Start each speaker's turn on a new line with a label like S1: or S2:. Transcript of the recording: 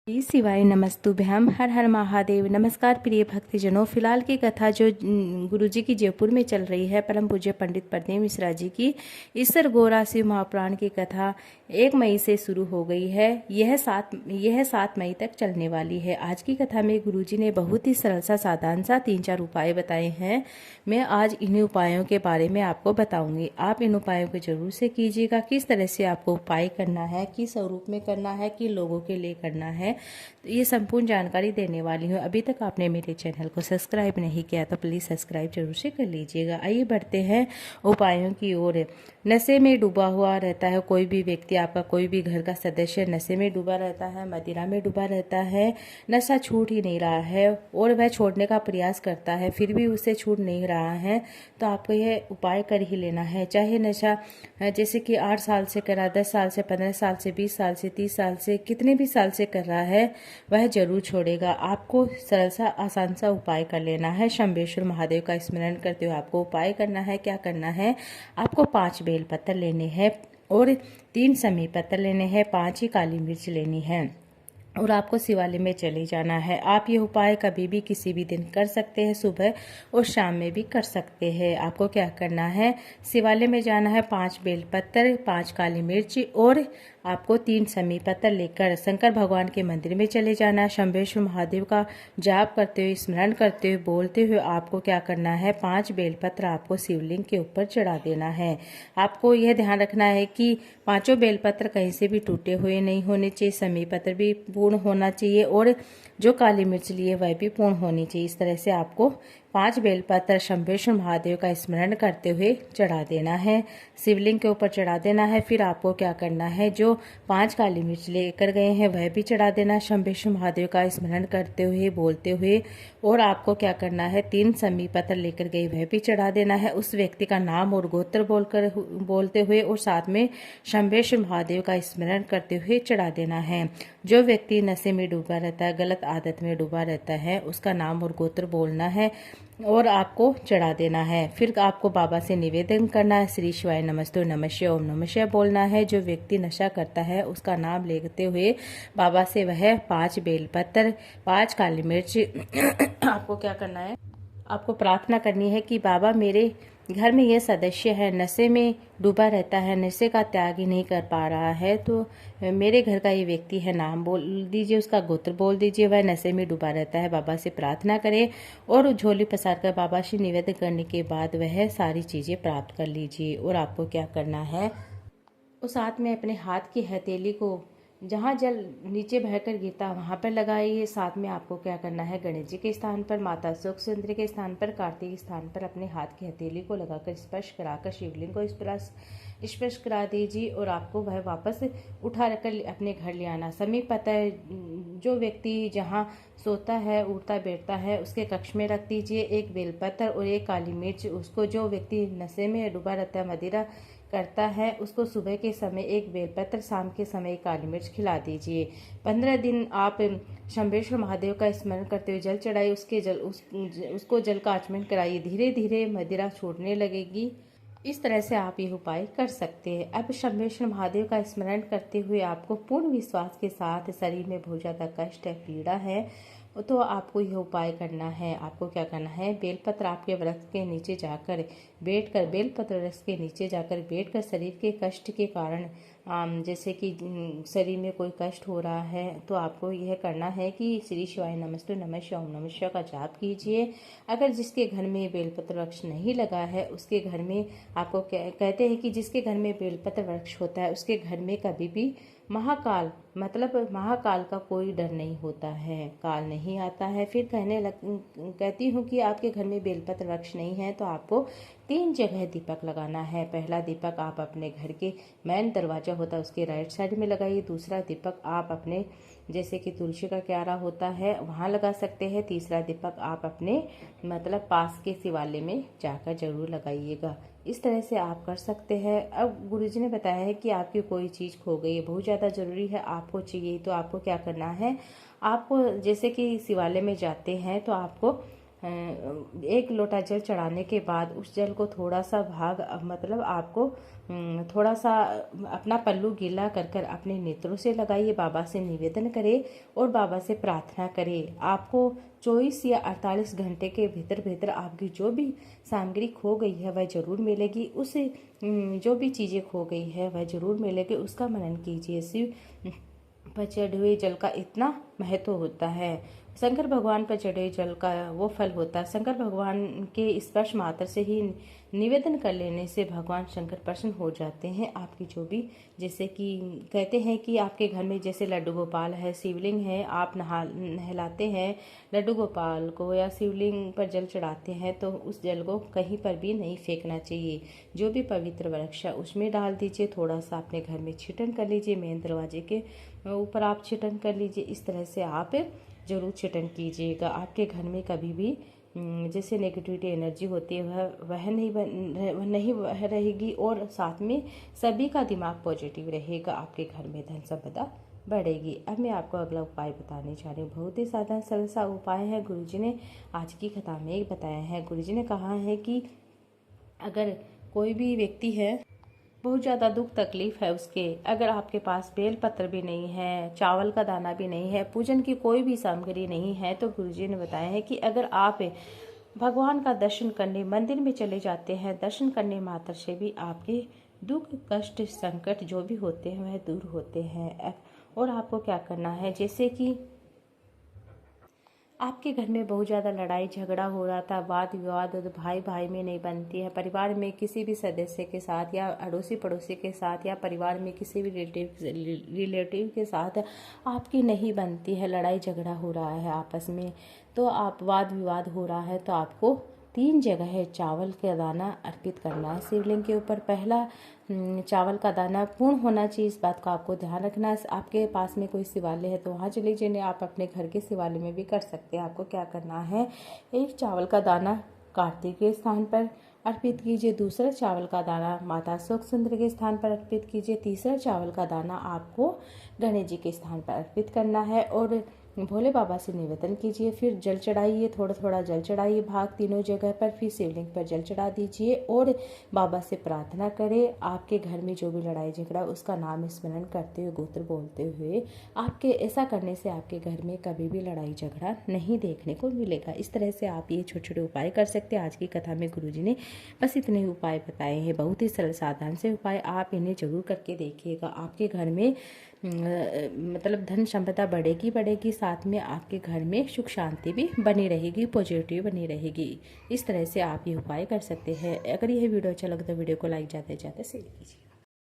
S1: श्री शिवाय नमस्तुभ्यम। हर हर महादेव। नमस्कार प्रिय भक्तजनों, फिलहाल की कथा जो गुरुजी की जयपुर में चल रही है, परम पूज्य पंडित प्रदीप मिश्रा जी की ईसर गौरा शिव महापुराण की कथा 1 मई से शुरू हो गई है। यह 7 मई तक चलने वाली है। आज की कथा में गुरुजी ने बहुत ही सरल सा साधारण सा 3-4 उपाय बताए हैं। मैं आज इन्हीं उपायों के बारे में आपको बताऊंगी। आप इन उपायों को जरूर से कीजिएगा। किस तरह से आपको उपाय करना है, किस स्वरूप में करना है, किन लोगों के लिए करना है, तो ये संपूर्ण जानकारी देने वाली हूँ। अभी तक आपने मेरे चैनल को सब्सक्राइब नहीं किया तो प्लीज़ सब्सक्राइब जरूर से कर लीजिएगा। आइए बढ़ते हैं उपायों की ओर। नशे में डूबा हुआ रहता है कोई भी व्यक्ति, आपका कोई भी घर का सदस्य नशे में डूबा रहता है, मदिरा में डूबा रहता है, नशा छूट ही नहीं रहा है और वह छोड़ने का प्रयास करता है फिर भी उसे छूट नहीं रहा है, तो आपको यह उपाय कर ही लेना है। चाहे नशा जैसे कि 8 साल से कर रहा, 10 साल से, 15 साल से, 20 साल से, 30 साल से, कितने भी साल से कर रहा है, वह जरूर छोड़ेगा। आपको सरल सा आसान सा उपाय कर लेना है। शंभेश्वर महादेव का स्मरण करते हुए आपको उपाय करना है। क्या करना है, आपको 5 बेलपत्र लेने हैं और 3 समी पत्तर लेने हैं, 5 ही काली मिर्च लेनी है और आपको शिवालय में चले जाना है। आप ये उपाय कभी भी किसी भी दिन कर सकते हैं, सुबह और शाम में भी कर सकते हैं। आपको क्या करना है, शिवालय में जाना है, 5 बेलपत्र, 5 काली मिर्च और आपको 3 समी पत्तर लेकर शंकर भगवान के मंदिर में चले जाना है। शंभेश्वर महादेव का जाप करते हुए, स्मरण करते हुए, बोलते हुए आपको क्या करना है, 5 बेलपत्र आपको शिवलिंग के ऊपर चढ़ा देना है। आपको यह ध्यान रखना है कि 5 बेलपत्र कहीं से भी टूटे हुए नहीं होने चाहिए, समी पत्र भी पूर्ण होना चाहिए और जो काली मिर्च लिए वह भी पूर्ण होनी चाहिए। इस तरह से आपको 5 बेलपत्र शंभेश्वर महादेव का स्मरण करते हुए चढ़ा देना है, शिवलिंग के ऊपर चढ़ा देना है। फिर आपको क्या करना है, जो 5 काली मिर्च लेकर गए हैं वह भी चढ़ा देना शंभेश्वर महादेव का स्मरण करते हुए, बोलते हुए। और आपको क्या करना है, 3 समी पत्र लेकर गए वह भी चढ़ा देना है, उस व्यक्ति का नाम और गोत्र बोलते हुए और साथ में शंभेश्वर महादेव का स्मरण करते हुए चढ़ा देना है। जो व्यक्ति नशे में डूबा रहता है, गलत आदत में डूबा रहता है, उसका नाम और गोत्र बोलना है और आपको चढ़ा देना है। फिर आपको बाबा से निवेदन करना है, श्री शिवाय नमस्तु नमः शिवाय ओम नमः शिवाय बोलना है। जो व्यक्ति नशा करता है उसका नाम लेते हुए बाबा से वह 5 बेलपत्र, 5 काली मिर्च आपको क्या करना है, आपको प्रार्थना करनी है कि बाबा मेरे घर में यह सदस्य है, नशे में डूबा रहता है, नशे का त्याग ही नहीं कर पा रहा है, तो मेरे घर का ये व्यक्ति है, नाम बोल दीजिए, उसका गोत्र बोल दीजिए, वह नशे में डूबा रहता है। बाबा से प्रार्थना करें और झोली पसार कर बाबा से निवेदन करने के बाद वह सारी चीज़ें प्राप्त कर लीजिए। और आपको क्या करना है, उस हाथ में अपने हाथ की हथेली को जहाँ जल नीचे बहकर गिरता वहाँ पर लगाइए। साथ में आपको क्या करना है, गणेश जी के स्थान पर, माता सुख सुंदरी के स्थान पर, कार्तिक के स्थान पर अपने हाथ की हथेली को लगाकर स्पर्श कराकर शिवलिंग को स्पर्श करा दीजिए और आपको वह वापस उठा रखकर अपने घर ले आना। समी पता है, जो व्यक्ति जहाँ सोता है, उठता बैठता है, उसके कक्ष में रख दीजिए 1 बेलपत्र और 1 काली मिर्च। उसको जो व्यक्ति नशे में डूबा रहता है, मदिरा करता है, उसको सुबह के समय 1 बेलपत्र, शाम के समय 1 काली मिर्च खिला दीजिए। 15 दिन आप शंभेश्वर महादेव का स्मरण करते हुए जल चढ़ाइए, उसको जल का आचमन कराइए। धीरे धीरे मदिरा छूटने लगेगी। इस तरह से आप ये उपाय कर सकते हैं। अब शंभेश्वर महादेव का स्मरण करते हुए आपको पूर्ण विश्वास के साथ, शरीर में बहुत ज़्यादा कष्ट है, पीड़ा है, तो आपको यह उपाय करना है। आपको क्या करना है, बेलपत्र आपके वृक्ष के नीचे जाकर बैठकर, बेलपत्र वृक्ष के नीचे जाकर बैठकर शरीर के कष्ट के कारण, जैसे कि शरीर में कोई कष्ट हो रहा है, तो आपको यह करना है कि श्री शिवाय नमस्तु नमः शिवाय ओम नमः शिवाय का जाप कीजिए। अगर जिसके घर में बेलपत्र वृक्ष नहीं लगा है, उसके घर में आपको कहते हैं कि जिसके घर में बेलपत्र वृक्ष होता है उसके घर में कभी भी महाकाल, मतलब महाकाल का कोई डर नहीं होता है, काल नहीं आता है। फिर कहती हूँ कि आपके घर में बेलपत्र वृक्ष नहीं है तो आपको 3 जगह दीपक लगाना है। पहला दीपक आप अपने घर के मेन दरवाजा होता है उसके राइट साइड में लगाइए। दूसरा दीपक आप अपने, जैसे कि तुलसी का क्यारा होता है वहाँ लगा सकते हैं। तीसरा दीपक आप अपने मतलब पास के शिवालय में जाकर जरूर लगाइएगा। इस तरह से आप कर सकते हैं। अब गुरुजी ने बताया है कि आपकी कोई चीज़ खो गई है, बहुत ज़्यादा ज़रूरी है, आपको चाहिए, तो आपको क्या करना है, आपको जैसे कि शिवालय में जाते हैं तो आपको 1 लोटा जल चढ़ाने के बाद उस जल को थोड़ा सा भाग मतलब आपको थोड़ा सा अपना पल्लू गीला कर कर अपने नेत्रों से लगाइए, बाबा से निवेदन करें और बाबा से प्रार्थना करें। आपको 24 या 48 घंटे के भीतर भीतर आपकी जो भी सामग्री खो गई है वह जरूर मिलेगी। उस जो भी चीज़ें खो गई है वह जरूर मिलेगी, उसका मनन कीजिए। शिव पर चढ़े हुए जल का इतना महत्व होता है। शंकर भगवान पर चढ़े जल का वो फल होता है। शंकर भगवान के स्पर्श मात्र से ही निवेदन कर लेने से भगवान शंकर प्रसन्न हो जाते हैं। आपकी जो भी, जैसे कि कहते हैं कि आपके घर में जैसे लड्डू गोपाल है, शिवलिंग है, आप नहलाते हैं लड्डू गोपाल को या शिवलिंग पर जल चढ़ाते हैं तो उस जल को कहीं पर भी नहीं फेंकना चाहिए। जो भी पवित्र वृक्ष है उसमें डाल दीजिए। थोड़ा सा अपने घर में छिटन कर लीजिए, मेन दरवाजे के ऊपर आप छिटन कर लीजिए। इस तरह से आप जरूर छिटन कीजिएगा। आपके घर में कभी भी जैसे नेगेटिविटी एनर्जी होती है वह नहीं रहेगी और साथ में सभी का दिमाग पॉजिटिव रहेगा। आपके घर में धन संपदा बढ़ेगी। अब मैं आपको अगला उपाय बताने जा रही हूँ। बहुत ही साधारण सरल सा उपाय है, गुरुजी ने आज की कथा में एक बताया है। गुरुजी ने कहा है कि अगर कोई भी व्यक्ति है, बहुत ज़्यादा दुख तकलीफ है उसके, अगर आपके पास बेल पत्र भी नहीं है, चावल का दाना भी नहीं है, पूजन की कोई भी सामग्री नहीं है, तो गुरुजी ने बताया है कि अगर आप भगवान का दर्शन करने मंदिर में चले जाते हैं, दर्शन करने मात्र से भी आपके दुख कष्ट संकट जो भी होते हैं वह दूर होते हैं। और आपको क्या करना है, जैसे कि आपके घर में बहुत ज़्यादा लड़ाई झगड़ा हो रहा था, वाद विवाद भाई भाई में नहीं बनती है, परिवार में किसी भी सदस्य के साथ या अड़ोसी पड़ोसी के साथ या परिवार में किसी भी रिलेटिव के साथ आपकी नहीं बनती है, लड़ाई झगड़ा हो रहा है आपस में, तो आप वाद विवाद हो रहा है, तो आपको 3 जगह चावल का दाना अर्पित करना है शिवलिंग के ऊपर। पहला चावल का दाना पूर्ण होना चाहिए, इस बात को आपको ध्यान रखना है। आपके पास में कोई शिवालय है तो वहाँ चले जाइए, आप अपने घर के शिवालय में भी कर सकते हैं। आपको क्या करना है, 1 चावल का दाना कार्तिक के स्थान पर अर्पित कीजिए, दूसरा चावल का दाना माता शोक सुंदर के स्थान पर अर्पित कीजिए, तीसरा चावल का दाना आपको गणेश जी के स्थान पर अर्पित करना है और भोले बाबा से निवेदन कीजिए। फिर जल चढ़ाइए, थोड़ा थोड़ा जल चढ़ाइए भाग तीनों जगह पर, फिर शिवलिंग पर जल चढ़ा दीजिए और बाबा से प्रार्थना करें। आपके घर में जो भी लड़ाई झगड़ा उसका नाम स्मरण करते हुए, गोत्र बोलते हुए, आपके ऐसा करने से आपके घर में कभी भी लड़ाई झगड़ा नहीं देखने को मिलेगा। इस तरह से आप ये छोटे छोटे उपाय कर सकते हैं। आज की कथा में गुरुजी ने बस इतने ही उपाय बताए हैं, बहुत ही सरल साधारण से उपाय, आप इन्हें जरूर करके देखिएगा। आपके घर में मतलब धन संपदा बढ़ेगी, साथ में आपके घर में सुख शांति भी बनी रहेगी, पॉजिटिव बनी रहेगी। इस तरह से आप ये उपाय कर सकते हैं। अगर यह वीडियो अच्छा लगे तो वीडियो को लाइक जाते जाते शेयर कीजिए।